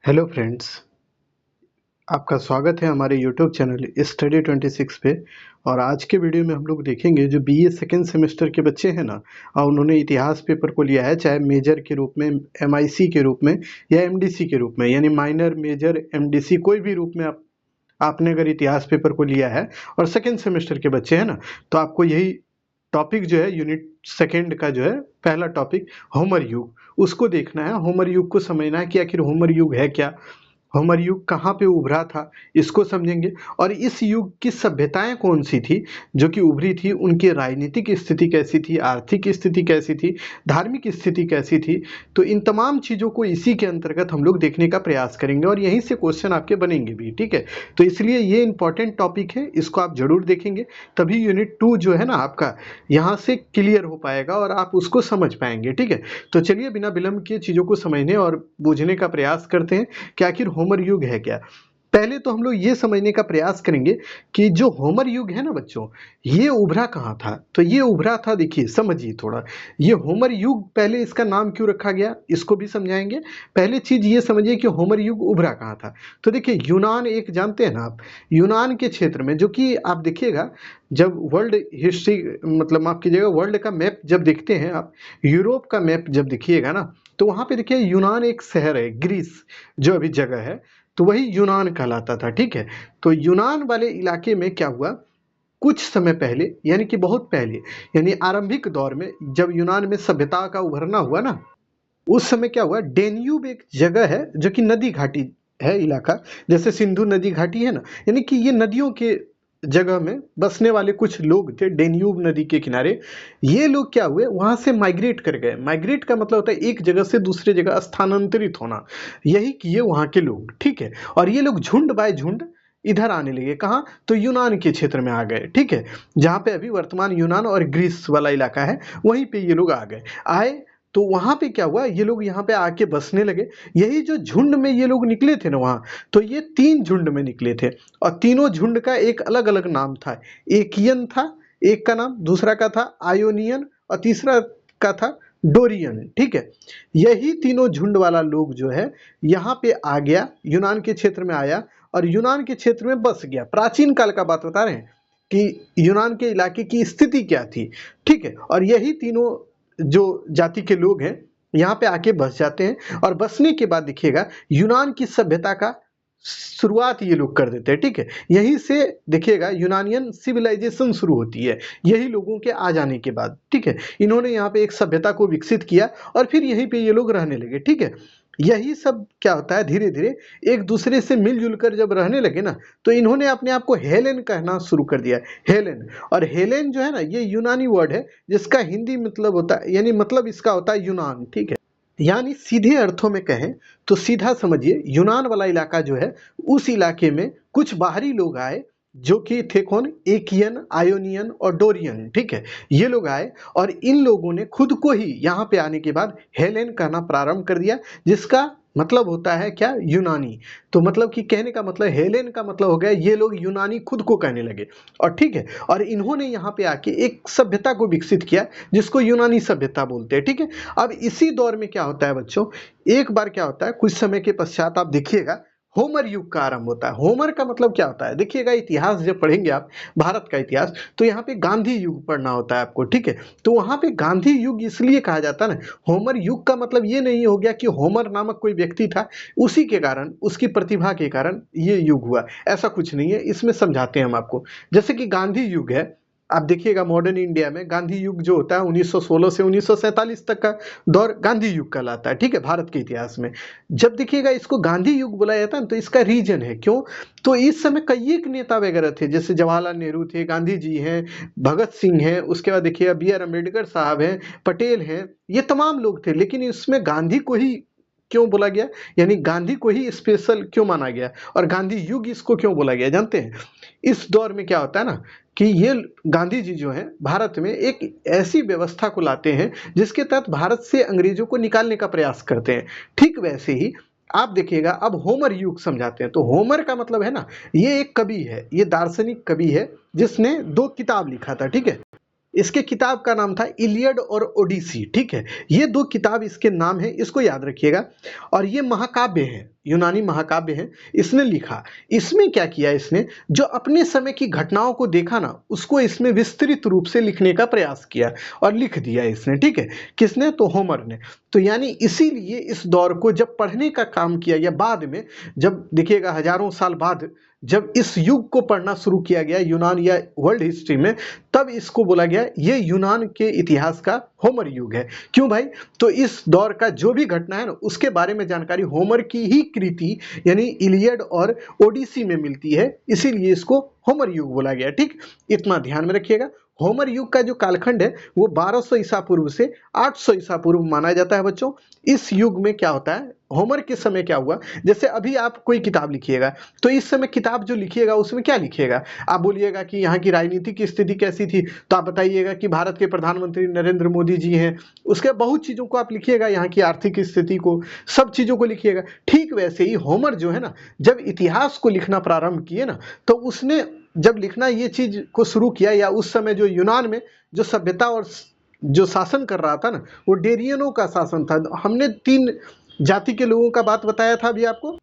Hello friends, आपका स्वागत है हमारे यूट्यूब चैनल स्टडी 26 पे। और आज के वीडियो में हम लोग देखेंगे जो बीए सेकेंड सेमेस्टर के बच्चे हैं ना, और उन्होंने इतिहास पेपर को लिया है, चाहे मेजर के रूप में, एमआईसी के रूप में या एमडीसी के रूप में, यानी माइनर, मेजर, एमडीसी, कोई भी रूप में आपने अगर इतिहास पेपर को लिया है और सेकेंड सेमेस्टर के बच्चे हैं ना, तो आपको यही टॉपिक जो है यूनिट सेकेंड का जो है पहला टॉपिक होमर युग, उसको देखना है। होमर युग को समझना है कि आखिर होमर युग है क्या, होमर युग कहाँ पे उभरा था, इसको समझेंगे। और इस युग की सभ्यताएं कौन सी थी जो कि उभरी थी, उनकी राजनीतिक स्थिति कैसी थी, आर्थिक स्थिति कैसी थी, धार्मिक स्थिति कैसी थी। तो इन तमाम चीज़ों को इसी के अंतर्गत हम लोग देखने का प्रयास करेंगे और यहीं से क्वेश्चन आपके बनेंगे भी, ठीक है। तो इसलिए ये इंपॉर्टेंट टॉपिक है, इसको आप जरूर देखेंगे, तभी यूनिट 2 जो है ना आपका यहाँ से क्लियर हो पाएगा और आप उसको समझ पाएंगे, ठीक है। तो चलिए बिना विलंब किए चीज़ों को समझने और बूझने का प्रयास करते हैं कि आखिर होमर युग है क्या। पहले तो हम लोग ये समझने का प्रयास करेंगे कि जो होमर युग है ना बच्चों, ये उभरा कहाँ था। तो ये उभरा था, देखिए समझिए थोड़ा, ये होमर युग पहले इसका नाम क्यों रखा गया, इसको भी समझाएंगे। पहले चीज ये समझिए कि होमर युग उभरा कहाँ था। तो देखिए यूनान, एक जानते हैं ना आप, यूनान के क्षेत्र में, जो कि आप देखिएगा जब वर्ल्ड हिस्ट्री, मतलब माफ कीजिएगा, वर्ल्ड का मैप जब देखते हैं आप, यूरोप का मैप जब देखिएगा ना, तो वहां पे देखिए यूनान एक शहर है, ग्रीस जो अभी जगह है, तो वही यूनान कहलाता था, ठीक है। तो यूनान वाले इलाके में क्या हुआ, कुछ समय पहले, यानी कि बहुत पहले, यानी आरंभिक दौर में जब यूनान में सभ्यता का उभरना हुआ ना, उस समय क्या हुआ, डेन्यूब एक जगह है जो कि नदी घाटी है इलाका, जैसे सिंधु नदी घाटी है ना, यानी कि ये नदियों के जगह में बसने वाले कुछ लोग थे डेन्यूब नदी के किनारे। ये लोग क्या हुए, वहां से माइग्रेट कर गए। माइग्रेट का मतलब होता है एक जगह से दूसरे जगह स्थानांतरित होना, यही किए वहां के लोग, ठीक है। और ये लोग झुंड बाय झुंड इधर आने लगे, कहाँ, तो यूनान के क्षेत्र में आ गए, ठीक है। जहाँ पे अभी वर्तमान यूनान और ग्रीस वाला इलाका है, वहीं पे ये लोग आ गए, आए। तो वहां पे क्या हुआ, ये लोग यहाँ पे आके बसने लगे। यही जो झुंड में ये लोग निकले थे ना वहां, तो ये 3 झुंड में निकले थे, और तीनों झुंड का एक अलग अलग नाम था। एकियन था एक का नाम, दूसरा का था आयोनियन, और तीसरा का था डोरियन, ठीक है। यही तीनों झुंड वाला लोग जो है यहाँ पे आ गया, यूनान के क्षेत्र में आया और यूनान के क्षेत्र में बस गया। प्राचीन काल का बात बता रहे हैं कि यूनान के इलाके की स्थिति क्या थी, ठीक है। और यही तीनों जो जाति के लोग हैं यहाँ पे आके बस जाते हैं, और बसने के बाद देखिएगा यूनान की सभ्यता का शुरुआत ये लोग कर देते हैं, ठीक है। यहीं से देखिएगा यूनानियन सिविलाइजेशन शुरू होती है, यही लोगों के आ जाने के बाद, ठीक है। इन्होंने यहाँ पे एक सभ्यता को विकसित किया और फिर यहीं पे ये लोग रहने लगे, ठीक है। यही सब क्या होता है, धीरे धीरे एक दूसरे से मिलजुल कर जब रहने लगे ना, तो इन्होंने अपने आप को हेलेन कहना शुरू कर दिया, हेलेन। और हेलेन जो है ना, ये यूनानी वर्ड है जिसका हिंदी मतलब होता है, यानी मतलब इसका होता है यूनान, ठीक है। यानी सीधे अर्थों में कहें तो सीधा समझिए, यूनान वाला इलाका जो है, उस इलाके में कुछ बाहरी लोग आए जो कि थे कौन, एकियन, आयोनियन और डोरियन, ठीक है। ये लोग आए और इन लोगों ने खुद को ही यहाँ पे आने के बाद हेलेन कहना प्रारंभ कर दिया, जिसका मतलब होता है क्या, यूनानी। तो मतलब कि कहने का मतलब, हेलेन का मतलब हो गया ये लोग यूनानी खुद को कहने लगे, और ठीक है। और इन्होंने यहाँ पे आके एक सभ्यता को विकसित किया जिसको यूनानी सभ्यता बोलते हैं, ठीक है। अब इसी दौर में क्या होता है बच्चों, एक बार क्या होता है, कुछ समय के पश्चात आप देखिएगा होमर युग का आरंभ होता है। होमर का मतलब क्या होता है, देखिएगा इतिहास जब पढ़ेंगे आप, भारत का इतिहास, तो यहाँ पे गांधी युग पढ़ना होता है आपको, ठीक है। तो वहां पे गांधी युग इसलिए कहा जाता है ना, होमर युग का मतलब ये नहीं हो गया कि होमर नामक कोई व्यक्ति था, उसी के कारण, उसकी प्रतिभा के कारण ये युग हुआ, ऐसा कुछ नहीं है। इसमें समझाते हैं हम आपको। जैसे कि गांधी युग है, आप देखिएगा मॉडर्न इंडिया में गांधी युग जो होता है 1916 से 1947 तक का दौर गांधी युग कहलाता है, ठीक है, भारत के इतिहास में। जब देखिएगा इसको गांधी युग बोला जाता है ना, तो इसका रीजन है क्यों, तो इस समय कई एक नेता वगैरह थे, जैसे जवाहरलाल नेहरू थे, गांधी जी हैं, भगत सिंह हैं, उसके बाद देखिएगा बी आर अम्बेडकर साहब हैं, पटेल हैं, ये तमाम लोग थे। लेकिन इसमें गांधी को ही क्यों बोला गया, यानी गांधी को ही स्पेशल क्यों माना गया, और गांधी युग इसको क्यों बोला गया जानते हैं। इस दौर में क्या होता है ना, कि ये गांधी जी जो हैं भारत में एक ऐसी व्यवस्था को लाते हैं जिसके तहत भारत से अंग्रेजों को निकालने का प्रयास करते हैं। ठीक वैसे ही आप देखिएगा, अब होमर युग समझाते हैं। तो होमर का मतलब है ना, ये एक कवि है, ये दार्शनिक कवि है जिसने 2 किताब लिखा था, ठीक है। इसके किताब का नाम था इलियड और ओडिसी, ठीक है। ये दो किताब इसके नाम है, इसको याद रखिएगा। और ये महाकाव्य है, यूनानी महाकाव्य है, इसने लिखा। इसमें क्या किया इसने, जो अपने समय की घटनाओं को देखा ना, उसको इसमें विस्तृत रूप से लिखने का प्रयास किया और लिख दिया इसने, ठीक है। किसने, तो होमर ने। तो यानी इसीलिए इस दौर को जब पढ़ने का काम किया या बाद में, जब देखिएगा हजारों साल बाद जब इस युग को पढ़ना शुरू किया गया यूनान या वर्ल्ड हिस्ट्री में, तब इसको बोला गया ये यूनान के इतिहास का होमर युग है। क्यों भाई, तो इस दौर का जो भी घटना है ना, उसके बारे में जानकारी होमर की ही कृति यानी इलियड और ओडिसी में मिलती है, इसीलिए इसको होमर युग बोला गया, ठीक। इतना ध्यान में रखिएगा। होमर युग का जो कालखंड है वो 1200 ईसा पूर्व से 800 ईसा पूर्व माना जाता है बच्चों। इस युग में क्या होता है, होमर के समय क्या हुआ, जैसे अभी आप कोई किताब लिखिएगा तो इस समय किताब जो लिखिएगा उसमें क्या लिखिएगा, आप बोलिएगा कि यहाँ की राजनीतिक स्थिति कैसी थी, तो आप बताइएगा कि भारत के प्रधानमंत्री नरेंद्र मोदी जी हैं। उसके बहुत चीज़ों को आप लिखिएगा, यहाँ की आर्थिक स्थिति को, सब चीज़ों को लिखिएगा। ठीक वैसे ही होमर जो है ना, जब इतिहास को लिखना प्रारंभ किए ना, तो उसने जब लिखना ये चीज को शुरू किया, या उस समय जो यूनान में जो सभ्यता और जो शासन कर रहा था ना, वो डेरियनों का शासन था। हमने 3 जाति के लोगों का बात बताया था अभी आपको,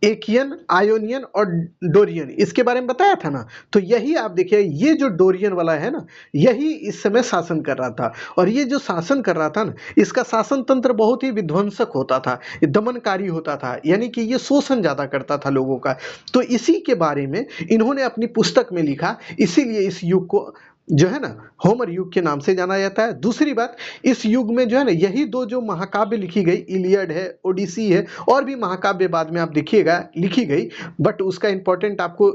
एकियन, आयोनियन और डोरियन, इसके बारे में बताया था ना। तो यही आप देखिए, ये जो डोरियन वाला है ना, यही इस समय शासन कर रहा था। और ये जो शासन कर रहा था ना, इसका शासन तंत्र बहुत ही विध्वंसक होता था, दमनकारी होता था, यानी कि ये शोषण ज्यादा करता था लोगों का। तो इसी के बारे में इन्होंने अपनी पुस्तक में लिखा, इसीलिए इस युग को जो है ना होमर युग के नाम से जाना जाता है। दूसरी बात, इस युग में जो है ना, यही दो जो महाकाव्य लिखी गई, इलियड है, ओडिसी है, और भी महाकाव्य बाद में आप देखिएगा लिखी गई, बट उसका इंपॉर्टेंट आपको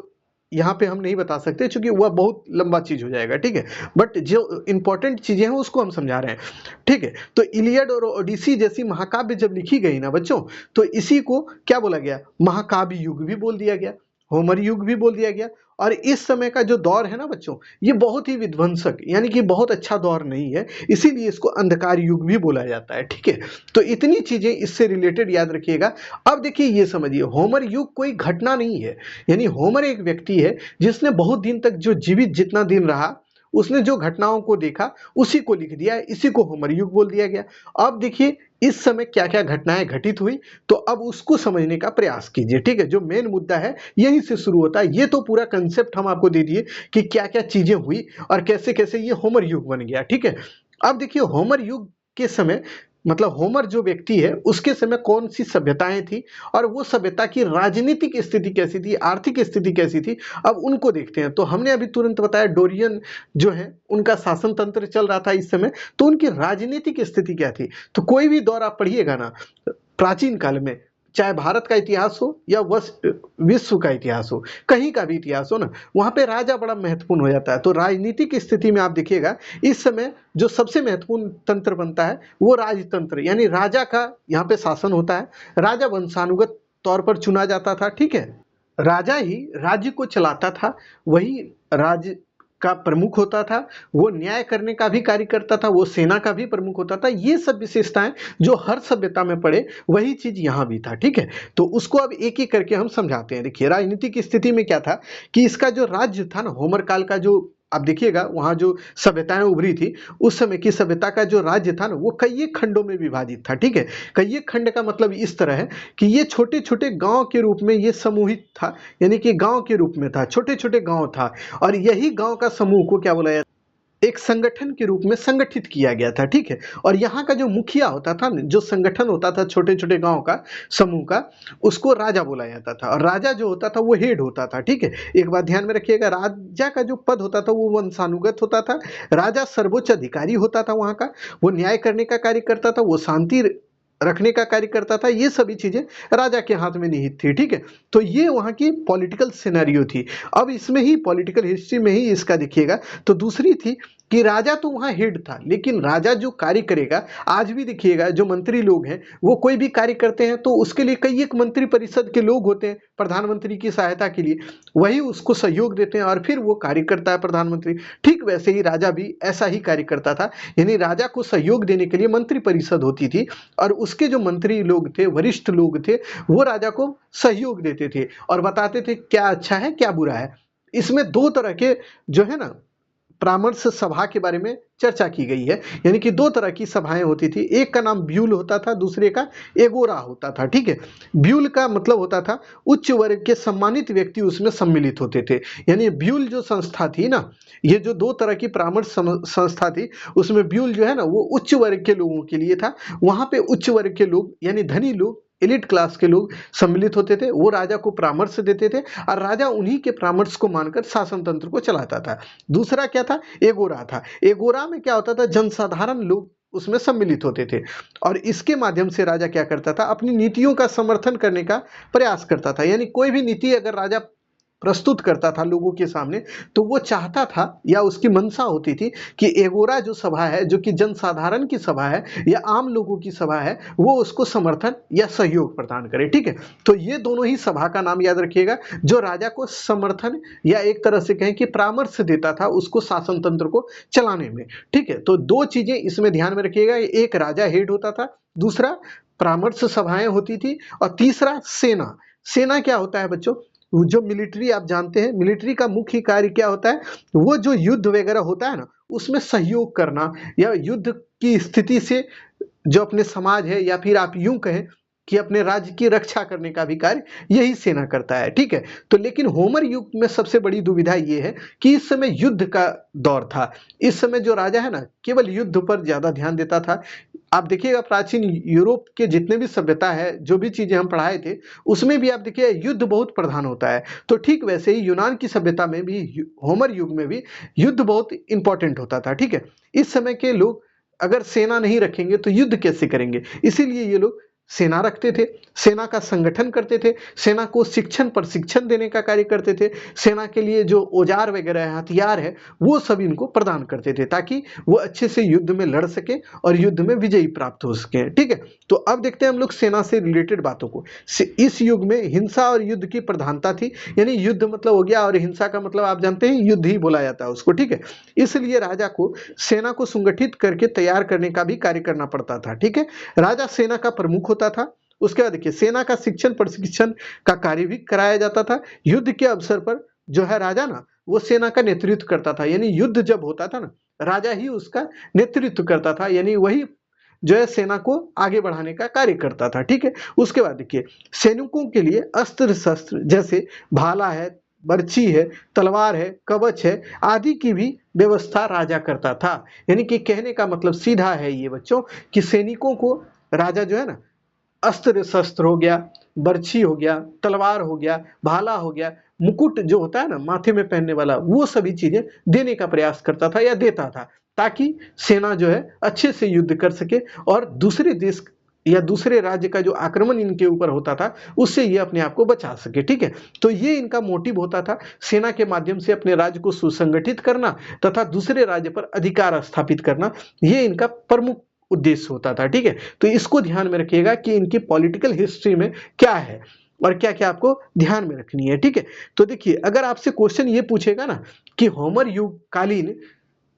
यहाँ पे हम नहीं बता सकते क्योंकि वह बहुत लंबा चीज हो जाएगा, ठीक है। बट जो इंपॉर्टेंट चीजें हैं उसको हम समझा रहे हैं, ठीक है। तो इलियड और ओडिसी जैसी महाकाव्य जब लिखी गई ना बच्चों, तो इसी को क्या बोला गया, महाकाव्य युग भी बोल दिया गया, होमर युग भी बोल दिया गया। और इस समय का जो दौर है ना बच्चों, ये बहुत ही विध्वंसक यानी कि बहुत अच्छा दौर नहीं है, इसीलिए इसको अंधकार युग भी बोला जाता है, ठीक है। तो इतनी चीजें इससे रिलेटेड याद रखिएगा। अब देखिए ये समझिए, होमर युग कोई घटना नहीं है, यानी होमर एक व्यक्ति है जिसने बहुत दिन तक जो जीवित जितना दिन रहा, उसने जो घटनाओं को देखा उसी को लिख दिया, इसी को होमर युग बोल दिया गया। अब देखिए इस समय क्या क्या घटनाएं घटित हुई, तो अब उसको समझने का प्रयास कीजिए, ठीक है। जो मेन मुद्दा है यहीं से शुरू होता है। ये तो पूरा कंसेप्ट हम आपको दे दिए कि क्या क्या चीजें हुई और कैसे कैसे ये होमर युग बन गया, ठीक है। अब देखिए होमर युग के समय, मतलब होमर जो व्यक्ति है उसके समय कौन सी सभ्यताएं थी, और वो सभ्यता की राजनीतिक स्थिति कैसी थी, आर्थिक स्थिति कैसी थी, अब उनको देखते हैं। तो हमने अभी तुरंत बताया डोरियन जो है उनका शासन तंत्र चल रहा था इस समय, तो उनकी राजनीतिक स्थिति क्या थी। तो कोई भी दौर आप पढ़िएगा ना प्राचीन काल में, चाहे भारत का इतिहास हो या विश्व का इतिहास हो, कहीं का भी इतिहास हो ना, वहां पे राजा बड़ा महत्वपूर्ण हो जाता है। तो राजनीतिक स्थिति में आप देखिएगा इस समय जो सबसे महत्वपूर्ण तंत्र बनता है वो राजतंत्र, यानी राजा का यहाँ पे शासन होता है। राजा वंशानुगत तौर पर चुना जाता था, ठीक है। राजा ही राज्य को चलाता था, वही राज्य का प्रमुख होता था, वो न्याय करने का भी कार्य करता था, वो सेना का भी प्रमुख होता था। ये सब विशेषताएं जो हर सभ्यता में पड़े, वही चीज यहाँ भी था, ठीक है। तो उसको अब एक एक करके हम समझाते हैं। देखिए राजनीतिक स्थिति में क्या था कि इसका जो राज्य था ना, होमर काल का जो आप देखिएगा वहां जो सभ्यताएं उभरी थी, उस समय की सभ्यता का जो राज्य था ना, वो कई खंडों में विभाजित था, ठीक है। कई खंड का मतलब इस तरह है कि ये छोटे छोटे गांव के रूप में ये समूहित था, यानी कि गांव के रूप में था, छोटे छोटे गांव था। और यही गांव का समूह को क्या बोला जाता, एक संगठन के रूप में संगठित किया गया था, ठीक है। और यहाँ का जो मुखिया होता था, जो संगठन होता था छोटे छोटे गांव का समूह का, उसको राजा बोला जाता था। और राजा जो होता था वो हेड होता था, ठीक है। एक बात ध्यान में रखिएगा, राजा का जो पद होता था वो वंशानुगत होता था। राजा सर्वोच्च अधिकारी होता था वहाँ का, वो न्याय करने का कार्य करता था, वो शांति रखने का कार्य करता था। ये सभी चीजें राजा के हाथ में निहित थी, ठीक है। तो ये वहाँ की पॉलिटिकल सिनेरियो थी। अब इसमें ही पॉलिटिकल हिस्ट्री में ही इसका देखिएगा, तो दूसरी थी कि राजा तो वहाँ हेड था, लेकिन राजा जो कार्य करेगा, आज भी देखिएगा जो मंत्री लोग हैं वो कोई भी कार्य करते हैं तो उसके लिए कई एक मंत्री परिषद के लोग होते हैं प्रधानमंत्री की सहायता के लिए, वही उसको सहयोग देते हैं और फिर वो कार्य करता है प्रधानमंत्री। ठीक वैसे ही राजा भी ऐसा ही कार्य करता था, यानी राजा को सहयोग देने के लिए मंत्री परिषद होती थी, और उसके जो मंत्री लोग थे, वरिष्ठ लोग थे, वो राजा को सहयोग देते थे और बताते थे क्या अच्छा है क्या बुरा है। इसमें दो तरह के जो है ना परामर्श सभा के बारे में चर्चा की गई है। यानी कि दो तरह की सभाएं होती थी, एक का नाम ब्यूल होता था, दूसरे का एगोरा होता था। ठीक है, ब्यूल का मतलब होता था उच्च वर्ग के सम्मानित व्यक्ति उसमें सम्मिलित होते थे। यानी ब्यूल जो संस्था थी ना, ये जो दो तरह की परामर्श संस्था थी, उसमें ब्यूल जो है ना वो उच्च वर्ग के लोगों के लिए था। वहां पे उच्च वर्ग के लोग यानी धनी लोग, एलिट क्लास के लोग सम्मिलित होते थे, वो राजा को परामर्श देते थे और राजा उन्हीं के परामर्श को मानकर शासन तंत्र को चलाता था। दूसरा क्या था, एगोरा था। एगोरा में क्या होता था, जनसाधारण लोग उसमें सम्मिलित होते थे और इसके माध्यम से राजा क्या करता था, अपनी नीतियों का समर्थन करने का प्रयास करता था। यानी कोई भी नीति अगर राजा प्रस्तुत करता था लोगों के सामने, तो वो चाहता था या उसकी मंशा होती थी कि एगोरा जो सभा है, जो कि जनसाधारण की सभा है या आम लोगों की सभा है, वो उसको समर्थन या सहयोग प्रदान करे। ठीक है, तो ये दोनों ही सभा का नाम याद रखिएगा, जो राजा को समर्थन या एक तरह से कहें कि परामर्श देता था उसको शासन तंत्र को चलाने में। ठीक है, तो दो चीजें इसमें ध्यान में रखिएगा, एक राजा हेड होता था, दूसरा परामर्श सभाएं होती थी, और तीसरा सेना। सेना क्या होता है बच्चों, जो मिलिट्री आप जानते हैं, मिलिट्री का मुख्य कार्य क्या होता है, वो जो युद्ध वगैरह होता है ना उसमें सहयोग करना या युद्ध की स्थिति से जो अपने समाज है या फिर आप यूं कहें कि अपने राज्य की रक्षा करने का भी कार्य यही सेना करता है। ठीक है, तो लेकिन होमर युग में सबसे बड़ी दुविधा ये है कि इस समय युद्ध का दौर था। इस समय जो राजा है ना केवल युद्ध पर ज्यादा ध्यान देता था। आप देखिएगा प्राचीन यूरोप के जितने भी सभ्यता है, जो भी चीजें हम पढ़ाए थे, उसमें भी आप देखिए युद्ध बहुत प्रधान होता है। तो ठीक वैसे ही यूनान की सभ्यता में भी, होमर युग में भी युद्ध बहुत इंपॉर्टेंट होता था। ठीक है, इस समय के लोग अगर सेना नहीं रखेंगे तो युद्ध कैसे करेंगे, इसीलिए ये लोग सेना रखते थे, सेना का संगठन करते थे, सेना को शिक्षण प्रशिक्षण देने का कार्य करते थे, सेना के लिए जो औजार वगैरह है, हथियार है, वो सब इनको प्रदान करते थे ताकि वो अच्छे से युद्ध में लड़ सके और युद्ध में विजयी प्राप्त हो सके। ठीक है, तो अब देखते हैं हम लोग सेना से रिलेटेड बातों को। इस युग में हिंसा और युद्ध की प्रधानता थी, यानी युद्ध मतलब हो गया और हिंसा का मतलब आप जानते हैं युद्ध ही बोला जाता है उसको। ठीक है, इसलिए राजा को सेना को संगठित करके तैयार करने का भी कार्य करना पड़ता था। ठीक है, राजा सेना का प्रमुख होता था। उसके बाद देखिए सेना का शिक्षण प्रशिक्षण का कार्य भी कराया जाता था। युद्ध के अवसर पर जो है राजा ना वो सेना का नेतृत्व करता था, यानी युद्ध जब होता था ना राजा ही उसका नेतृत्व करता था, यानी वही जो है सेना को आगे बढ़ाने का कार्य करता था। ठीक है, उसके बाद देखिए सैनिकों के लिए अस्त्र शस्त्र जैसे भाला है, बर्छी है, तलवार है, कवच है आदि की भी व्यवस्था राजा करता था। यानी कि कहने का मतलब सीधा है ये बच्चों कि सैनिकों को राजा जो है ना अस्त्र शस्त्र हो गया, बर्छी हो गया, तलवार हो गया, भाला हो गया, मुकुट जो होता है ना माथे में पहनने वाला, वो सभी चीजें देने का प्रयास करता था या देता था ताकि सेना जो है अच्छे से युद्ध कर सके और दूसरे देश या दूसरे राज्य का जो आक्रमण इनके ऊपर होता था उससे ये अपने आप को बचा सके। ठीक है, तो ये इनका मोटिव होता था, सेना के माध्यम से अपने राज्य को सुसंगठित करना तथा दूसरे राज्य पर अधिकार स्थापित करना, ये इनका प्रमुख उद्देश्य होता था। ठीक है, तो इसको ध्यान में रखिएगा कि इनकी पॉलिटिकल हिस्ट्री में क्या है और क्या क्या आपको ध्यान में रखनी है। ठीक है, तो देखिए अगर आपसे क्वेश्चन ये पूछेगा ना कि होमर युग कालीन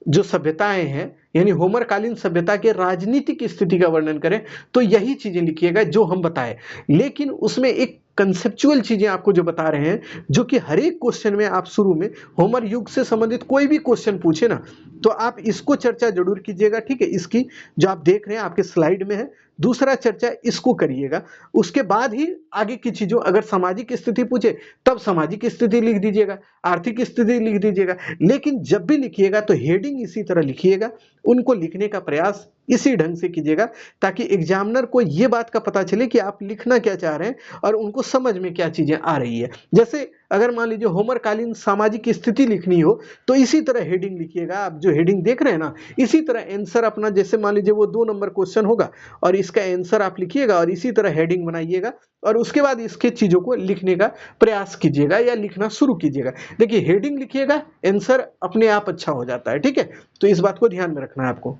जो सभ्यताएं हैं यानी होमर कालीन सभ्यता के राजनीतिक स्थिति का वर्णन करें तो यही चीजें लिखिएगा जो हम बताए, लेकिन उसमें एक कंसेप्चुअल चीजें आपको जो बता रहे हैं जो कि हर एक क्वेश्चन में आप शुरू में होमर युग से संबंधित कोई भी क्वेश्चन पूछे ना तो आप इसको चर्चा जरूर कीजिएगा। ठीक है, इसकी जो आप देख रहे हैं आपके स्लाइड में है, दूसरा चर्चा इसको करिएगा। उसके बाद ही आगे की चीजों, अगर सामाजिक स्थिति पूछे तब सामाजिक स्थिति लिख दीजिएगा, आर्थिक स्थिति लिख दीजिएगा, लेकिन जब भी लिखिएगा तो हेडिंग इसी तरह लिखिएगा, उनको लिखने का प्रयास इसी ढंग से कीजिएगा ताकि एग्जामिनर को यह बात का पता चले कि आप लिखना क्या चाह रहे हैं और उनको समझ में क्या चीजें आ रही है। जैसे अगर मान लीजिए होमर कालीन सामाजिक स्थिति लिखनी हो तो इसी तरह हेडिंग लिखिएगा। आप जो हेडिंग देख रहे हैं ना इसी तरह आंसर अपना, जैसे मान लीजिए वो 2 नंबर क्वेश्चन होगा और इसका आंसर आप लिखिएगा और इसी तरह हेडिंग बनाइएगा और उसके बाद इसके चीजों को लिखने का प्रयास कीजिएगा या लिखना शुरू कीजिएगा। देखिए हेडिंग लिखिएगा आंसर अपने आप अच्छा हो जाता है। ठीक है, तो इस बात को ध्यान में रखना है आपको।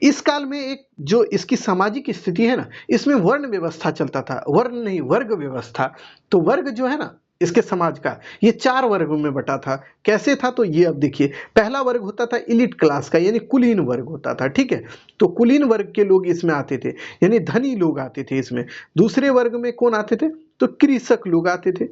इस काल में एक जो इसकी सामाजिक स्थिति है ना इसमें वर्ण व्यवस्था चलता था, वर्ण नहीं वर्ग व्यवस्था। तो वर्ग जो है ना इसके समाज का ये 4 वर्गों में बटा था। कैसे था तो ये अब देखिए, पहला वर्ग होता था एलिट क्लास का यानी कुलीन वर्ग होता था। ठीक है, तो कुलीन वर्ग के लोग इसमें आते थे यानी धनी लोग आते थे इसमें। दूसरे वर्ग में कौन आते थे तो कृषक लोग आते थे।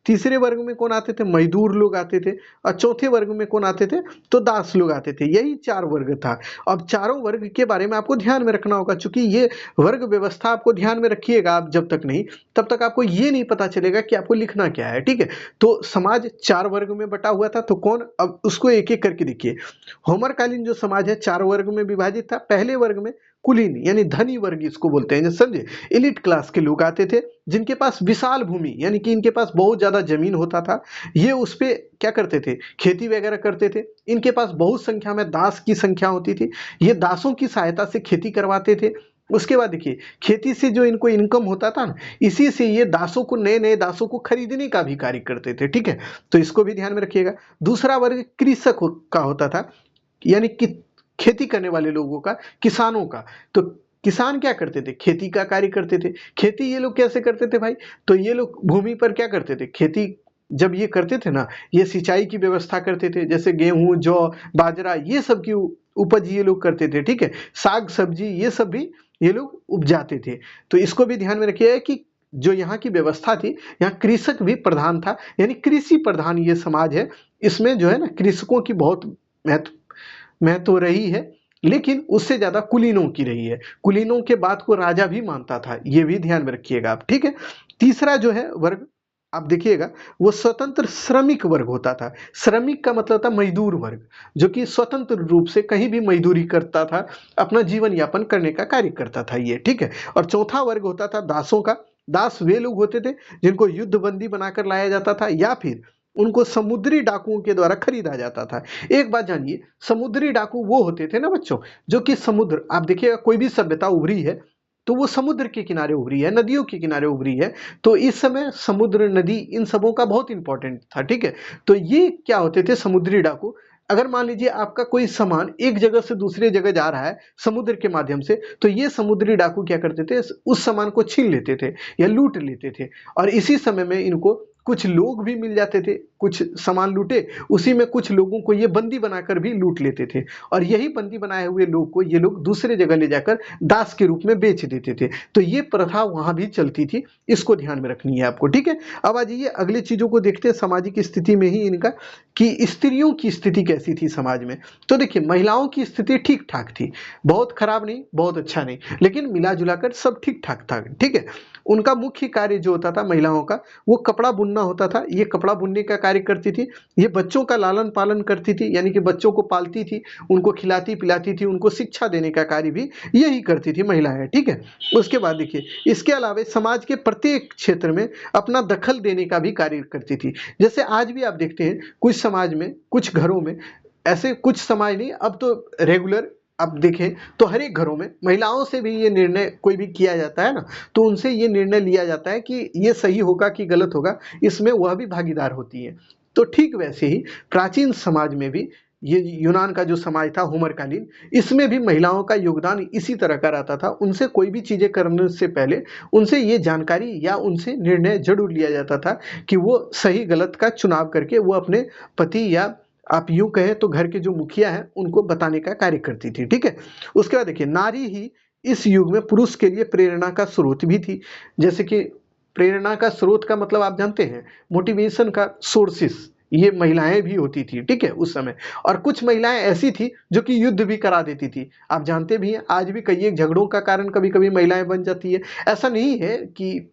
तीसरे वर्ग में कौन आते थे? मजदूर लोग आते थे। और चौथे वर्ग में कौन आते थे? तो दास लोग आते थे। यही 4 वर्ग था। अब चारों वर्ग के बारे में आपको ध्यान में रखना होगा, चूंकि ये वर्ग व्यवस्था आपको ध्यान में रखिएगा आप जब तक नहीं, तब तक आपको ये नहीं पता चलेगा कि आपको लिखना क्या है। ठीक है, तो समाज 4 वर्ग में बटा हुआ था। तो कौन, अब उसको एक एक करके देखिए। होमरकालीन जो समाज है 4 वर्ग में विभाजित था। पहले वर्ग में कुलीन यानी धनी वर्ग इसको बोलते हैं, समझे, एलिट क्लास के लोग आते थे, जिनके पास विशाल भूमि यानी कि इनके पास बहुत ज्यादा जमीन होता था। ये उस पे क्या करते थे? खेती वगैरह करते थे। इनके पास बहुत संख्या में दास की संख्या होती थी। ये दासों की सहायता से खेती करवाते थे। उसके बाद देखिए, खेती से जो इनको इनकम होता था ना, इसी से ये दासों को, नए नए दासों को खरीदने का भी कार्य करते थे। ठीक है, तो इसको भी ध्यान में रखिएगा। दूसरा वर्ग कृषक का होता था, यानी कि खेती करने वाले लोगों का, किसानों का। तो किसान क्या करते थे? खेती का कार्य करते थे। खेती ये लोग कैसे करते थे भाई? तो ये लोग भूमि पर क्या करते थे? खेती जब ये करते थे ना, ये सिंचाई की व्यवस्था करते थे, जैसे गेहूं, जौ, बाजरा, ये सब की उपज ये लोग करते थे। ठीक है, साग सब्जी ये सब भी ये लोग उपजाते थे। तो इसको भी ध्यान में रखिएगा कि जो यहाँ की व्यवस्था थी, यहाँ कृषक भी प्रधान था, यानी कृषि प्रधान ये समाज है। इसमें जो है ना, कृषकों की बहुत महत्व रही है, लेकिन उससे ज्यादा कुलीनों की रही है। कुलीनों के बात को राजा भी मानता था, ये भी ध्यान में रखिएगा आप। ठीक है, तीसरा जो है वर्ग आप देखिएगा, वो स्वतंत्र श्रमिक वर्ग होता था। श्रमिक का मतलब था मजदूर वर्ग, जो कि स्वतंत्र रूप से कहीं भी मजदूरी करता था, अपना जीवन यापन करने का कार्य करता था ये। ठीक है, और चौथा वर्ग होता था दासों का। दास वे लोग होते थे जिनको युद्ध बंदी बनाकर लाया जाता था, या फिर उनको समुद्री डाकुओं के द्वारा खरीदा जाता था। एक बात जानिए, समुद्री डाकू वो होते थे ना बच्चों, जो कि समुद्र, आप देखिएगा कोई भी सभ्यता उभरी है तो वो समुद्र के किनारे उभरी है, नदियों के किनारे उभरी है। तो इस समय समुद्र, नदी, इन सबों का बहुत इंपॉर्टेंट था। ठीक है, तो ये क्या होते थे? समुद्री डाकू। अगर मान लीजिए आपका कोई सामान एक जगह से दूसरे जगह जा रहा है समुद्र के माध्यम से, तो ये समुद्री डाकू क्या करते थे? उस सामान को छीन लेते थे या लूट लेते थे। और इसी समय में इनको कुछ लोग भी मिल जाते थे, कुछ सामान लूटे, उसी में कुछ लोगों को ये बंदी बनाकर भी लूट लेते थे। और यही बंदी बनाए हुए लोग को ये लोग दूसरे जगह ले जाकर दास के रूप में बेच देते थे। तो ये प्रथा वहां भी चलती थी, इसको ध्यान में रखनी है आपको। ठीक है, अब आ जाइए अगले चीजों को देखते हैं, सामाजिक स्थिति में ही इनका, कि स्त्रियों की स्थिति कैसी थी समाज में। तो देखिए, महिलाओं की स्थिति ठीक ठाक थी, बहुत खराब नहीं, बहुत अच्छा नहीं, लेकिन मिला जुला कर सब ठीक ठाक था। ठीक है, उनका मुख्य कार्य जो होता था महिलाओं का, वो कपड़ा बुनना होता था। ये कपड़ा बुनने का कार्य करती थी। ये बच्चों का लालन पालन करती थी, यानी कि बच्चों को पालती थी, उनको खिलाती पिलाती थी, उनको शिक्षा देने का कार्य भी यही करती थी महिलाएं। ठीक है, उसके बाद देखिए, इसके अलावा समाज के प्रत्येक क्षेत्र में अपना दखल देने का भी कार्य करती थी। जैसे आज भी आप देखते हैं कुछ समाज में, कुछ घरों में, ऐसे कुछ समाज नहीं, अब तो रेगुलर आप देखें तो हर एक घरों में महिलाओं से भी ये निर्णय कोई भी किया जाता है ना, तो उनसे ये निर्णय लिया जाता है कि ये सही होगा कि गलत होगा, इसमें वह भी भागीदार होती है। तो ठीक वैसे ही प्राचीन समाज में भी, ये यूनान का जो समाज था होमरकालीन, इसमें भी महिलाओं का योगदान इसी तरह का रहता था। उनसे कोई भी चीजें करने से पहले उनसे ये जानकारी या उनसे निर्णय जरूर लिया जाता था कि वो सही गलत का चुनाव करके वो अपने पति, या आप यूं कहें तो घर के जो मुखिया हैं, उनको बताने का कार्य करती थी। ठीक है, उसके बाद देखिए, नारी ही इस युग में पुरुष के लिए प्रेरणा का स्रोत भी थी। जैसे कि प्रेरणा का स्रोत का मतलब आप जानते हैं, मोटिवेशन का सोर्सेस, ये महिलाएं भी होती थी। ठीक है, उस समय। और कुछ महिलाएं ऐसी थी जो कि युद्ध भी करा देती थी। आप जानते भी हैं, आज भी कई एक झगड़ों का कारण कभी कभी महिलाएं बन जाती है। ऐसा नहीं है कि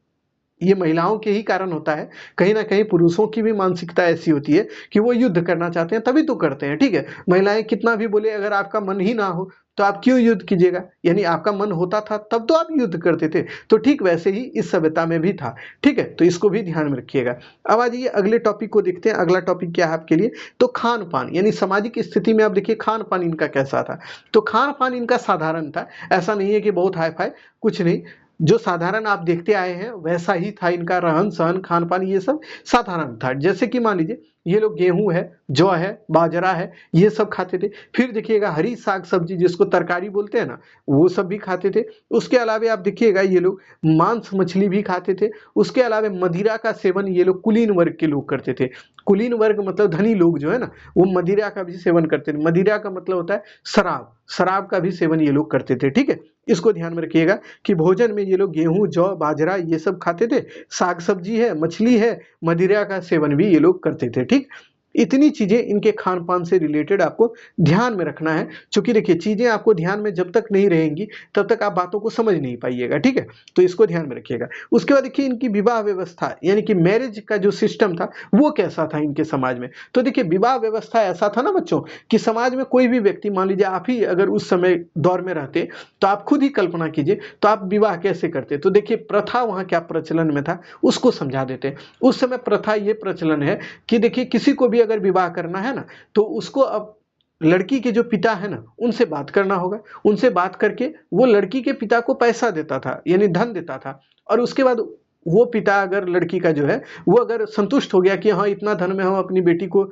ये महिलाओं के ही कारण होता है, कहीं ना कहीं पुरुषों की भी मानसिकता ऐसी होती है कि वो युद्ध करना चाहते हैं, तभी तो करते हैं। ठीक है, महिलाएं कितना भी बोले, अगर आपका मन ही ना हो तो आप क्यों युद्ध कीजिएगा? यानी आपका मन होता था तब तो आप युद्ध करते थे। तो ठीक वैसे ही इस सभ्यता में भी था। ठीक है, तो इसको भी ध्यान में रखिएगा। अब आ जाइए अगले टॉपिक को देखते हैं। अगला टॉपिक क्या है आपके लिए? तो खान पान, यानी सामाजिक स्थिति में आप देखिए खान पान इनका कैसा था। तो खान पान इनका साधारण था, ऐसा नहीं है कि बहुत हाई फाई, कुछ नहीं। जो साधारण आप देखते आए हैं वैसा ही था इनका रहन सहन, खान पान, ये सब साधारण था। जैसे कि मान लीजिए ये लोग गेहूं है, जौ है, बाजरा है, ये सब खाते थे। फिर देखिएगा हरी साग सब्जी जिसको तरकारी बोलते हैं ना, वो सब भी खाते थे। उसके अलावा आप देखिएगा ये लोग मांस मछली भी खाते थे। उसके अलावा मदिरा का सेवन ये लोग कुलीन वर्ग के लोग करते थे। कुलीन वर्ग मतलब धनी लोग जो है ना, वो मदिरा का भी सेवन करते थे। मदिरा का मतलब होता है शराब, शराब का भी सेवन ये लोग करते थे। ठीक है, इसको ध्यान में रखिएगा कि भोजन में ये लोग गेहूं, जौ, बाजरा ये सब खाते थे। साग सब्जी है, मछली है, मदिरा का सेवन भी ये लोग करते थे। ठीक, इतनी चीजें इनके खान पान से रिलेटेड आपको ध्यान में रखना है। क्योंकि देखिए चीजें आपको ध्यान में जब तक नहीं रहेंगी तब तक आप बातों को समझ नहीं पाइएगा। ठीक है, तो इसको ध्यान में रखिएगा। उसके बाद देखिए इनकी विवाह व्यवस्था यानी कि मैरिज का जो सिस्टम था वो कैसा था इनके समाज में। तो देखिए विवाह व्यवस्था ऐसा था ना बच्चों कि समाज में कोई भी व्यक्ति, मान लीजिए आप ही अगर उस समय दौर में रहते तो आप खुद ही कल्पना कीजिए तो आप विवाह कैसे करते। तो देखिए प्रथा वहां क्या प्रचलन में था उसको समझा देते हैं। उस समय प्रथा ये प्रचलन है कि देखिए किसी को भी अगर विवाह करना है ना तो उसको अब लड़की के जो पिता है ना उनसे बात करना होगा। उनसे बात करके वो लड़की के पिता को पैसा देता था यानी धन देता था। और उसके बाद वो पिता अगर लड़की का जो है वो अगर संतुष्ट हो गया कि हाँ इतना धन में हम अपनी बेटी को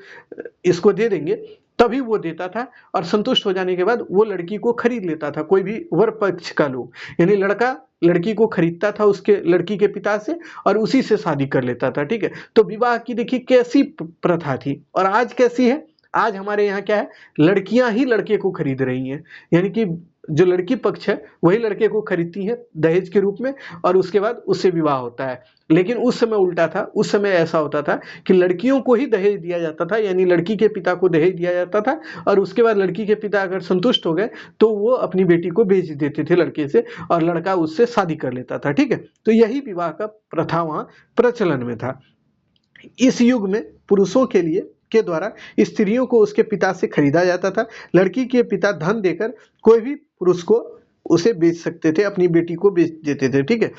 इसको दे देंगे, तभी वो देता था। और संतुष्ट हो जाने के बाद वो लड़की को खरीद लेता था, कोई भी वर पक्ष का लोग, यानी लड़का लड़की को खरीदता था उसके लड़की के पिता से और उसी से शादी कर लेता था। ठीक है, तो विवाह की देखिए कैसी प्रथा थी और आज कैसी है। आज हमारे यहाँ क्या है, लड़कियां ही लड़के को खरीद रही हैं, यानी कि जो लड़की पक्ष है वही लड़के को खरीदती है दहेज के रूप में और उसके बाद उससे विवाह होता है। लेकिन उस समय उल्टा था, उस समय ऐसा होता था कि लड़कियों को ही दहेज दिया जाता था, यानी लड़की के पिता को दहेज दिया जाता था और उसके बाद लड़की के पिता अगर संतुष्ट हो गए तो वो अपनी बेटी को बेच देते थे लड़के से और लड़का उससे शादी कर लेता था। ठीक है, तो यही विवाह का प्रथा वहां प्रचलन में था। इस युग में पुरुषों के लिए के द्वारा स्त्रियों को उसके पिता से खरीदा जाता था। लड़की के पिता धन देकर कोई भी पुरुष को उसे बेच सकते थे, अपनी बेटी को बेच देते थे। ठीक है,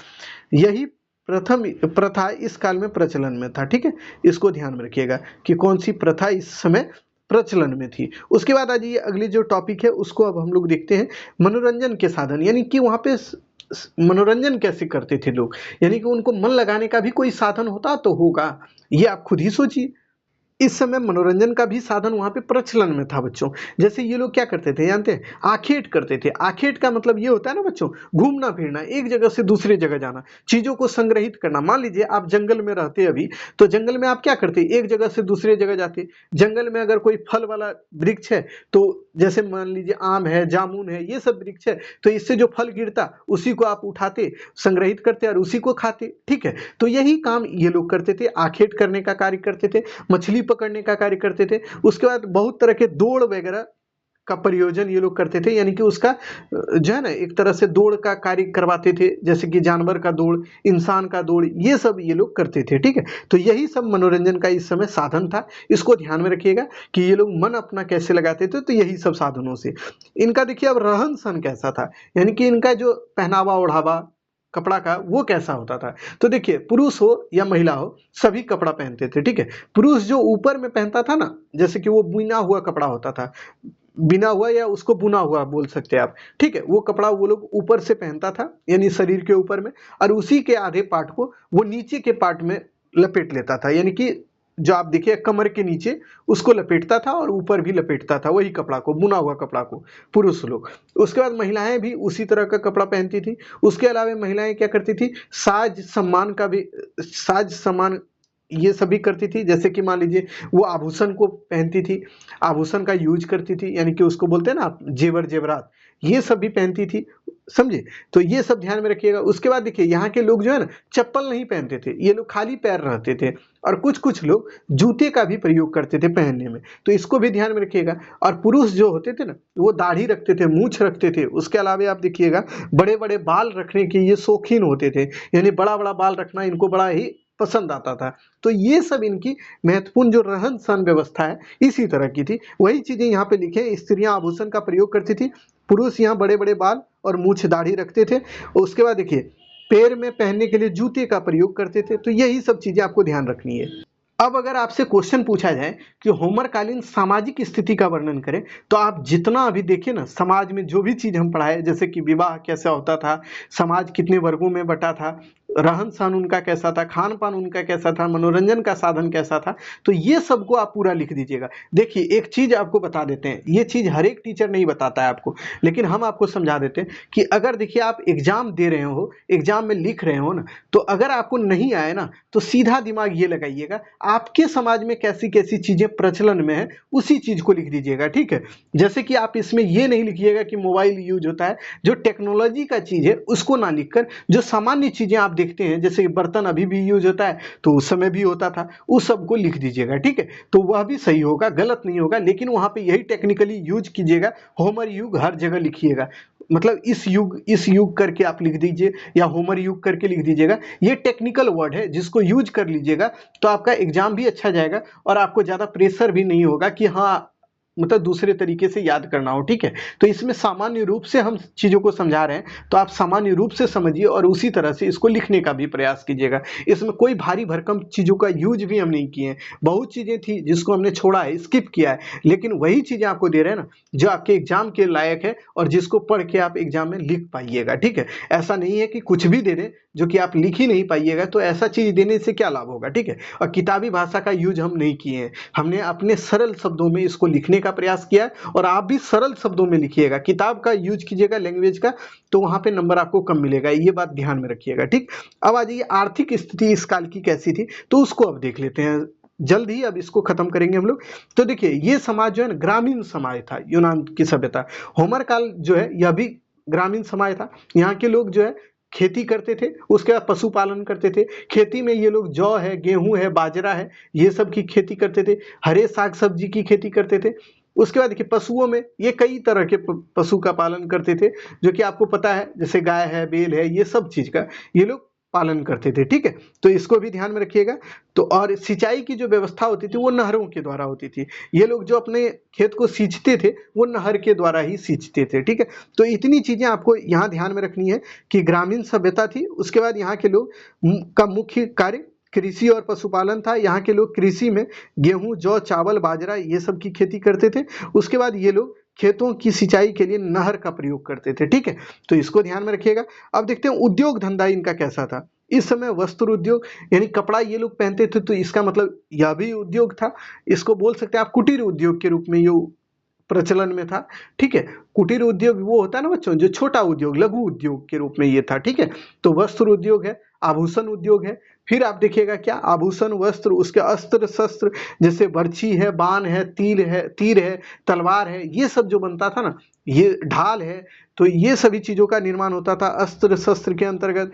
यही प्रथम प्रथा इस काल में प्रचलन में था। ठीक है, इसको ध्यान में रखिएगा कि कौन सी प्रथा इस समय प्रचलन में थी। उसके बाद आज ये अगली जो टॉपिक है उसको अब हम लोग देखते हैं, मनोरंजन के साधन, यानी कि वहां पे मनोरंजन कैसे करते थे लोग, यानी कि उनको मन लगाने का भी कोई साधन होता तो होगा, ये आप खुद ही सोचिए। इस समय मनोरंजन का भी साधन वहां पे प्रचलन में था बच्चों। जैसे ये लोग क्या करते थे जानते हैं, आखेट करते थे। आखेट का मतलब ये होता है ना बच्चों, घूमना फिरना, एक जगह से दूसरी जगह जाना, चीजों को संग्रहित करना। मान लीजिए आप जंगल में रहते अभी, तो जंगल में आप क्या करते, एक जगह से दूसरी जगह जाते। जंगल में अगर कोई फल वाला वृक्ष है तो जैसे मान लीजिए आम है, जामुन है, ये सब वृक्ष है, तो इससे जो फल गिरता उसी को आप उठाते, संग्रहित करते और उसी को खाते। ठीक है, तो यही काम ये लोग करते थे, आखेट करने का कार्य करते थे, मछली पकड़ने का कार्य करते थे। उसके बाद बहुत तरह के दौड़ वगैरह का प्रयोजन ये लोग करते थे, यानी कि उसका जो है ना एक तरह से दौड़ का कार्य करवाते थे, जैसे कि जानवर का दौड़, इंसान का दौड़, ये सब ये लोग करते थे। ठीक है, तो यही सब मनोरंजन का इस समय साधन था। इसको ध्यान में रखिएगा कि ये लोग मन अपना कैसे लगाते थे, तो यही सब साधनों से। इनका देखिए अब रहन सहन कैसा था, यानी कि इनका जो पहनावा ओढ़ावा कपड़ा का वो कैसा होता था। तो देखिए पुरुष हो या महिला हो सभी कपड़ा पहनते थे। ठीक है, पुरुष जो ऊपर में पहनता था ना, जैसे कि वो बुना हुआ कपड़ा होता था, बिना हुआ या उसको बुना हुआ बोल सकते हैं आप। ठीक है, वो कपड़ा वो लोग ऊपर से पहनता था यानी शरीर के ऊपर में, और उसी के आधे पार्ट को वो नीचे के पार्ट में लपेट लेता था, यानी कि जो आप देखिए कमर के नीचे उसको लपेटता था और ऊपर भी लपेटता था वही कपड़ा को, बुना हुआ कपड़ा को, पुरुष लोग। उसके बाद महिलाएं भी उसी तरह का कपड़ा पहनती थी। उसके अलावा महिलाएं क्या करती थी, साज सम्मान का भी, साज सम्मान ये सभी करती थी। जैसे कि मान लीजिए वो आभूषण को पहनती थी, आभूषण का यूज करती थी, यानी कि उसको बोलते हैं ना आप जेवर जेवरात, ये सब भी पहनती थी। समझे, तो ये सब ध्यान में रखिएगा। उसके बाद देखिए यहाँ के लोग जो है ना चप्पल नहीं पहनते थे, ये लोग खाली पैर रहते थे, और कुछ कुछ लोग जूते का भी प्रयोग करते थे पहनने में, तो इसको भी ध्यान में रखिएगा। और पुरुष जो होते थे ना वो दाढ़ी रखते थे, मूछ रखते थे। उसके अलावा आप देखिएगा बड़े बड़े बाल रखने के ये शौकीन होते थे, यानी बड़ा बड़ा बाल रखना इनको बड़ा ही पसंद आता था। तो ये सब इनकी महत्वपूर्ण जो रहन सहन व्यवस्था है इसी तरह की थी। वही चीजें यहाँ पे लिखे, स्त्रियां आभूषण का प्रयोग करती थी, पुरुष यहाँ बड़े बड़े बाल और मूछ दाढ़ी रखते थे। उसके बाद देखिए पैर में पहनने के लिए जूते का प्रयोग करते थे। तो यही सब चीजें आपको ध्यान रखनी है। अब अगर आपसे क्वेश्चन पूछा जाए कि होमरकालीन सामाजिक स्थिति का वर्णन करें, तो आप जितना अभी देखें ना समाज में जो भी चीज हम पढ़ाए, जैसे कि विवाह कैसा होता था, समाज कितने वर्गों में बटा था, रहन सहन उनका कैसा था, खान पान उनका कैसा था, मनोरंजन का साधन कैसा था, तो ये सबको आप पूरा लिख दीजिएगा। देखिए एक चीज आपको बता देते हैं, ये चीज हर एक टीचर नहीं बताता है आपको, लेकिन हम आपको समझा देते हैं कि अगर देखिए आप एग्जाम दे रहे हो, एग्जाम में लिख रहे हो ना, तो अगर आपको नहीं आए ना, तो सीधा दिमाग ये लगाइएगा, आपके समाज में कैसी कैसी चीजें प्रचलन में है उसी चीज को लिख दीजिएगा, ठीक है। जैसे कि आप इसमें ये नहीं लिखिएगा कि मोबाइल यूज होता है, जो टेक्नोलॉजी का चीज है उसको ना लिखकर जो सामान्य चीजें आप देखते हैं, जैसे बर्तन अभी भी यूज होता है तो उस समय भी होता था, उस सब को लिख दीजिएगा, ठीक है। तो वह भी सही होगा, गलत नहीं होगा, लेकिन वहां पे यही टेक्निकली यूज कीजिएगा। होमर युग हर जगह लिखिएगा, मतलब इस युग करके आप लिख दीजिए या होमर युग करके लिख दीजिएगा। ये टेक्निकल वर्ड है, जिसको यूज कर लीजिएगा तो आपका एग्जाम भी अच्छा जाएगा और आपको ज्यादा प्रेशर भी नहीं होगा कि हाँ मतलब दूसरे तरीके से याद करना हो, ठीक है। तो इसमें सामान्य रूप से हम चीजों को समझा रहे हैं, तो आप सामान्य रूप से समझिए और उसी तरह से इसको लिखने का भी प्रयास कीजिएगा। इसमें कोई भारी भरकम चीजों का यूज भी हम नहीं किए हैं, बहुत चीजें थी जिसको हमने छोड़ा है, स्किप किया है, लेकिन वही चीजें आपको दे रहे हैं ना जो आपके एग्जाम के लायक है और जिसको पढ़ के आप एग्जाम में लिख पाइएगा, ठीक है। ऐसा नहीं है कि कुछ भी दे दें जो कि आप लिख ही नहीं पाइएगा, तो ऐसा चीज देने से क्या लाभ होगा, ठीक है। और किताबी भाषा का यूज हम नहीं किए हैं, हमने अपने सरल शब्दों में इसको लिखने का प्रयास किया है और आप भी सरल शब्दों में लिखिएगा। किताब का यूज कीजिएगा लैंग्वेज का, तो वहां पे नंबर आपको कम मिलेगा, ये बात ध्यान में रखिएगा, ठीक। अब आ जाइए आर्थिक स्थिति इस काल की कैसी थी, तो उसको अब देख लेते हैं जल्द ही, अब इसको खत्म करेंगे हम लोग। तो देखिए ये समाज जो है ना ग्रामीण समाज था, यूनान की सभ्यता। होमर काल जो है यह भी ग्रामीण समाज था। यहाँ के लोग जो है खेती करते थे, उसके बाद पशुपालन करते थे। खेती में ये लोग जौ है, गेहूं है, बाजरा है, ये सब की खेती करते थे। हरे साग सब्जी की खेती करते थे। उसके बाद देखिए पशुओं में ये कई तरह के पशु का पालन करते थे, जो कि आपको पता है, जैसे गाय है, बैल है, ये सब चीज का ये लोग पालन करते थे, ठीक है। तो इसको भी ध्यान में रखिएगा। तो और सिंचाई की जो व्यवस्था होती थी वो नहरों के द्वारा होती थी। ये लोग जो अपने खेत को सींचते थे वो नहर के द्वारा ही सींचते थे, ठीक है। तो इतनी चीजें आपको यहाँ ध्यान में रखनी है कि ग्रामीण सभ्यता थी। उसके बाद यहाँ के लोग का मुख्य कार्य कृषि और पशुपालन था। यहाँ के लोग कृषि में गेहूं, जौ, चावल, बाजरा ये सब की खेती करते थे। उसके बाद ये लोग खेतों की सिंचाई के लिए नहर का प्रयोग करते थे, ठीक है। तो इसको ध्यान में रखिएगा। अब देखते हैं उद्योग धंधा इनका कैसा था। इस समय वस्त्र उद्योग यानी कपड़ा ये लोग पहनते थे, तो इसका मतलब यह भी उद्योग था। इसको बोल सकते हैं आप कुटीर उद्योग के रूप में ये प्रचलन में था, ठीक है। कुटीर उद्योग वो होता है ना बच्चों, जो छोटा उद्योग, लघु उद्योग के रूप में ये था, ठीक है। तो वस्त्र उद्योग है, आभूषण उद्योग है, फिर आप देखिएगा क्या आभूषण, वस्त्र, उसके अस्त्र शस्त्र, जैसे बर्छी है, बाण है, तीर है, तलवार है, ये सब जो बनता था ना, ये ढाल है, तो ये सभी चीजों का निर्माण होता था अस्त्र शस्त्र के अंतर्गत।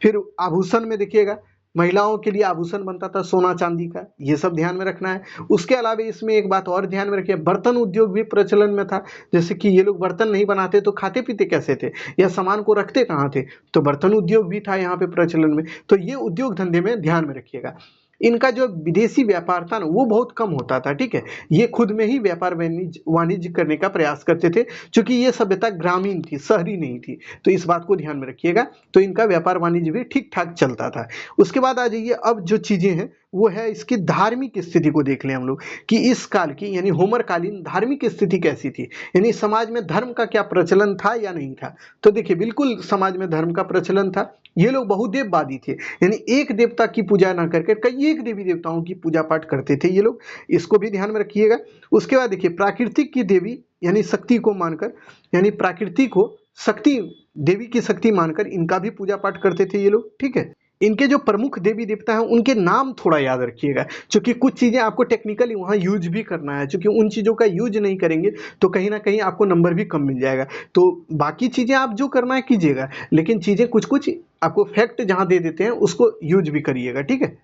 फिर आभूषण में देखिएगा महिलाओं के लिए आभूषण बनता था सोना चांदी का, ये सब ध्यान में रखना है। उसके अलावा इसमें एक बात और ध्यान में रखिए, बर्तन उद्योग भी प्रचलन में था। जैसे कि ये लोग बर्तन नहीं बनाते तो खाते पीते कैसे थे या सामान को रखते कहाँ थे, तो बर्तन उद्योग भी था यहाँ पे प्रचलन में। तो ये उद्योग धंधे में ध्यान में रखिएगा। इनका जो विदेशी व्यापार था ना वो बहुत कम होता था, ठीक है। ये खुद में ही व्यापार वाणिज्य करने का प्रयास करते थे, क्योंकि ये सभ्यता ग्रामीण थी, शहरी नहीं थी। तो इस बात को ध्यान में रखिएगा। तो इनका व्यापार वाणिज्य भी ठीक ठाक चलता था। उसके बाद आ जाइए, अब जो चीजें हैं वो है इसकी धार्मिक स्थिति को देख लें हम लोग कि इस काल की यानी होमर कालीन धार्मिक स्थिति कैसी थी, यानी समाज में धर्म का क्या प्रचलन था या नहीं था। तो देखिए बिल्कुल समाज में धर्म का प्रचलन था। ये लोग बहुदेववादी थे, यानी एक देवता की पूजा ना करके कई एक देवी देवताओं की पूजा पाठ करते थे ये लोग, इसको भी ध्यान में रखिएगा। उसके बाद देखिए प्राकृतिक की देवी यानी शक्ति को मानकर, यानी प्रकृति को शक्ति, देवी की शक्ति मानकर इनका भी पूजा पाठ करते थे ये लोग, ठीक है। इनके जो प्रमुख देवी देवता हैं उनके नाम थोड़ा याद रखिएगा, क्योंकि कुछ चीजें आपको टेक्निकली वहाँ यूज भी करना है, क्योंकि उन चीजों का यूज नहीं करेंगे तो कहीं ना कहीं आपको नंबर भी कम मिल जाएगा। तो बाकी चीजें आप जो करना है कीजिएगा, लेकिन चीजें कुछ कुछ आपको फैक्ट जहाँ दे देते हैं उसको यूज भी करिएगा, ठीक है।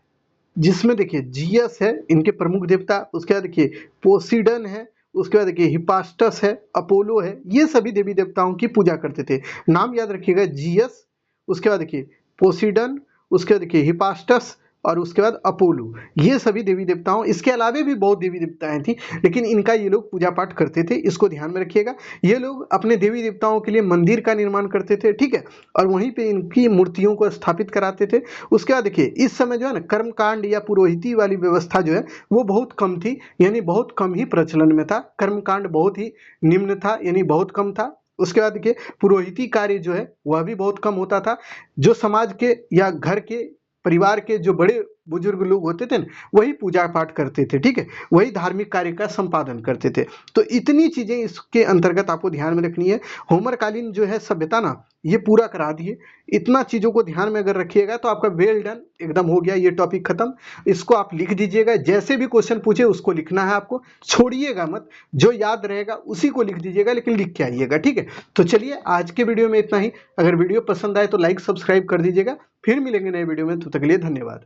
जिसमें देखिए जियस है इनके प्रमुख देवता, उसके बाद देखिए पोसीडन है, उसके बाद देखिए हिपास्टस है, अपोलो है, ये सभी देवी देवताओं की पूजा करते थे। नाम याद रखिएगा, जियस, उसके बाद देखिए पोसीडन, उसके बाद देखिए हिपास्टस और उसके बाद अपोलो, ये सभी देवी देवताओं, इसके अलावा भी बहुत देवी देवताएं थी, लेकिन इनका ये लोग पूजा पाठ करते थे, इसको ध्यान में रखिएगा। ये लोग अपने देवी देवताओं के लिए मंदिर का निर्माण करते थे, ठीक है, और वहीं पे इनकी मूर्तियों को स्थापित कराते थे। उसके बाद देखिए इस समय जो है ना कर्मकांड या पुरोहिती वाली व्यवस्था जो है वो बहुत कम थी, यानी बहुत कम ही प्रचलन में था। कर्मकांड बहुत ही निम्न था, यानी बहुत कम था। उसके बाद देखिए पुरोहिती कार्य जो है वह भी बहुत कम होता था। जो समाज के या घर के परिवार के जो बड़े बुजुर्ग लोग होते थे ना, वही पूजा पाठ करते थे, ठीक है, वही धार्मिक कार्य का संपादन करते थे। तो इतनी चीजें इसके अंतर्गत आपको ध्यान में रखनी है। होमरकालीन जो है सभ्यता ना, ये पूरा करा दिए। इतना चीजों को ध्यान में अगर रखिएगा तो आपका वेल डन, एकदम हो गया ये टॉपिक खत्म। इसको आप लिख दीजिएगा, जैसे भी क्वेश्चन पूछे उसको लिखना है आपको, छोड़िएगा मत, जो याद रहेगा उसी को लिख दीजिएगा, लेकिन लिख के आइएगा, ठीक है। तो चलिए आज के वीडियो में इतना ही। अगर वीडियो पसंद आए तो लाइक सब्सक्राइब कर दीजिएगा। फिर मिलेंगे नए वीडियो में, तब तक के लिए धन्यवाद।